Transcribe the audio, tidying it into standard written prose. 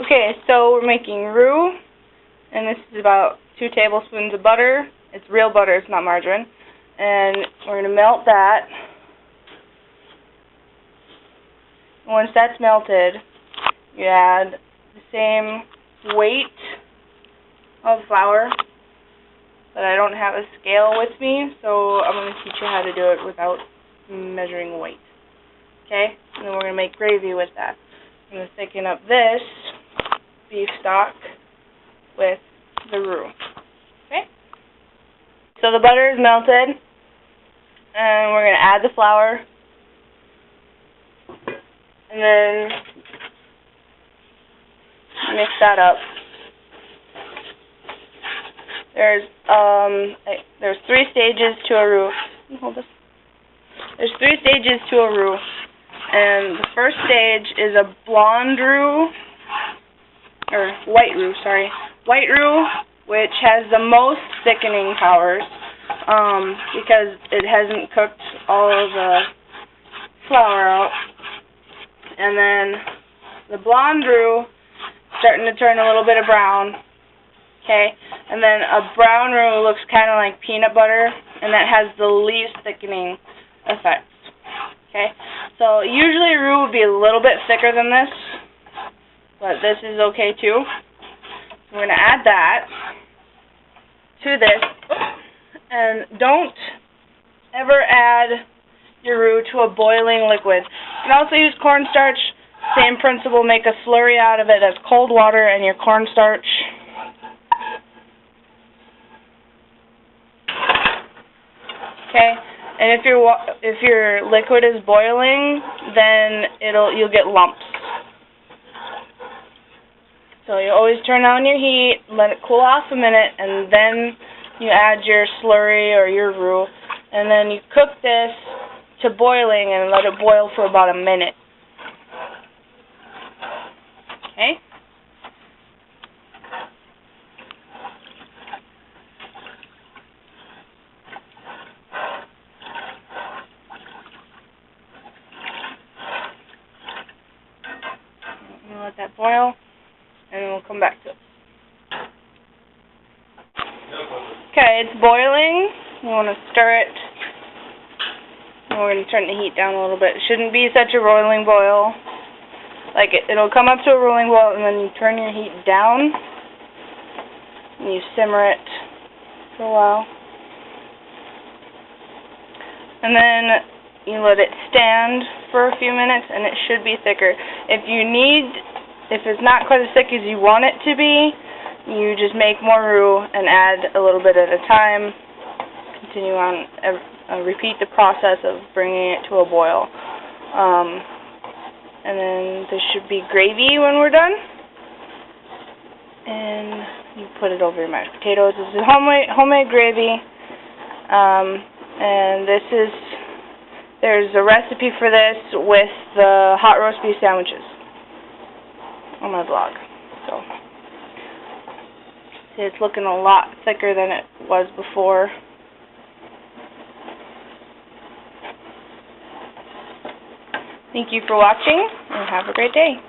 Okay, so we're making roux, and this is about 2 tablespoons of butter. It's real butter, it's not margarine. And we're going to melt that. Once that's melted, you add the same weight of flour, but I don't have a scale with me, so I'm going to teach you how to do it without measuring weight. Okay? And then we're going to make gravy with that. I'm going to thicken up this beef stock with the roux. Okay? So the butter is melted, and we're going to add the flour, and then mix that up. There's 3 stages to a roux. Hold this. There's 3 stages to a roux, and the first stage is a blonde roux, or white roux, sorry. White roux, which has the most thickening powers, because it hasn't cooked all of the flour out. And then the blonde roux, starting to turn a little bit of brown. Okay, and then a brown roux looks kind of like peanut butter, and that has the least thickening effects. Okay, so usually roux would be a little bit thicker than this, but this is okay too. So we're going to add that to this, and don't ever add your roux to a boiling liquid. You can also use cornstarch. Same principle, make a slurry out of it as cold water and your cornstarch. Okay, and if your liquid is boiling, then you'll get lumps. So you always turn on your heat, let it cool off a minute, and then you add your slurry or your roux, and then you cook this to boiling and let it boil for about a minute. Okay? I'm going to let that boil, and we'll come back to it. Okay, it's boiling. You want to stir it. And we're going to turn the heat down a little bit. It shouldn't be such a rolling boil. Like it'll come up to a rolling boil, and then you turn your heat down, and you simmer it for a while. And then you let it stand for a few minutes, and it should be thicker. If it's not quite as thick as you want it to be, you just make more roux and add a little bit at a time. Continue on, repeat the process of bringing it to a boil. And then there should be gravy when we're done. And you put it over your mashed potatoes. This is homemade gravy. And there's a recipe for this with the hot roast beef sandwiches on my blog. So see, it's looking a lot thicker than it was before. Thank you for watching, and have a great day.